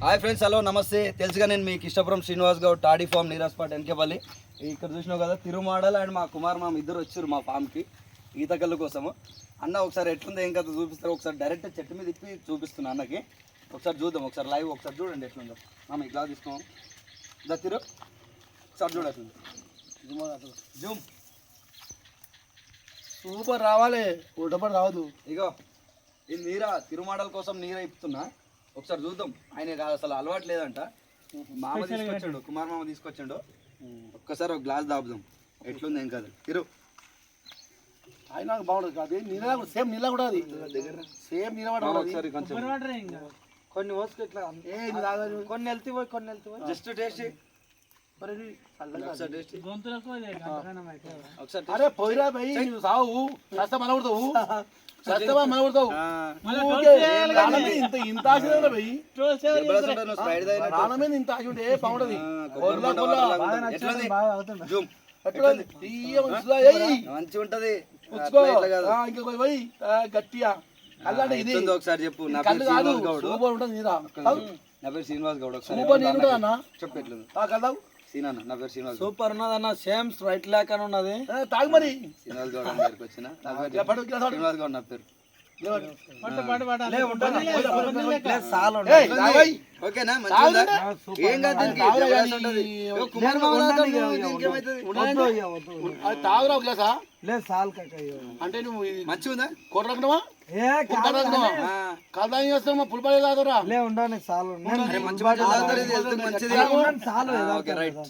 Hi friends, hello నమస్తే. తెలుసుగా నేను మీకు ఇష్టపురం శ్రీనివాస్ గౌడ్ టాడీ ఫామ్ నీరాస్పాట్ వెనకేపల్లి. ఇక్కడ చూసినావు కదా తిరుమాడల్ అండ్ మా కుమార్ మామ ఇద్దరు వచ్చారు మా ఫామ్కి ఈత కళ్ళు కోసము. అన్న ఒకసారి ఎట్లుందో ఏం కదా చూపిస్తారు. ఒకసారి డైరెక్ట్ చెట్టు మీద ఇప్పి చూపిస్తున్నా అన్నకి. ఒకసారి చూద్దాం, ఒకసారి లైవ్ ఒకసారి చూడండి ఎట్లుందో. మామ ఇట్లా తీసుకో దా తిరు, ఒకసారి చూడ ఎట్లుంది జూమ్. సూపర్ రావాలి, ఉడపడి రావద్దు. ఇగో ఇది నీరా తిరుమాడల్ కోసం నీరా ఇప్పుతున్నా. ఒకసారి చూద్దాం. ఆయన అసలు అలవాటు లేదంట, మామ తీసుకొచ్చాడు, కుమార్ మామ తీసుకొచ్చాడు. ఒక్కసారి ఒక గ్లాస్ దాపుదాం ఎట్లుంది ఏం కాదు. తిరు ఆయన నాకు బాగుండదు కాదు, నీళ్ళ సేమ్ నీళ్ళ కూడా అది సేమ్ నీళ్ళ కూడా ఒకసారి కొంచెం కొన్ని వస్తువు ఇట్లా కొన్ని వెళ్తే పోయి కొన్ని వెళ్తే పోయి జస్ట్ టేస్ట్ అరే పోయిరా భయ్, నువ్వు సావు సస్తా మనబడతావు, సస్తమా మనబడతావు. ఇంత ఇంత ఆశ భయ్, ప్రాణమే ఇంత ఆశ ఉంటే బాగుంటది. మంచి ఉంటది. ఇంకా పోయి గట్టిగా అల్లాంటి ఇది ఒకసారి చెప్పు. నా కళ్ళు కాదు, సూపర్ ఉంటుంది నీరా. నా పేరు శ్రీనివాస్ గౌడ్. సూపర్ నేను ఉంటుంది అన్న, చెప్పు ఎట్లుంది. కలదావు సీనా, నా పేరు శ్రీనివాస్. సూపర్ ఉన్నది అన్న, సేమ్ స్ట్రైట్ ల్యాక్ అని ఉన్నది. తాగు మరి. శ్రీనివాస్ గౌడ్ అని పేరుకి వచ్చిన. శ్రీనివాస్ గౌడ్ నా పేరు. ఓకేనా, మంచిగా ఏం కాదు. కుమార్ తాగురా గ్లాసా అంటే నువ్వు మంచిగా కొర్రకున్నావా కలదా చేస్తామా పులిపల్లి తాగురా ఉండాలి చాలు. మంచిది.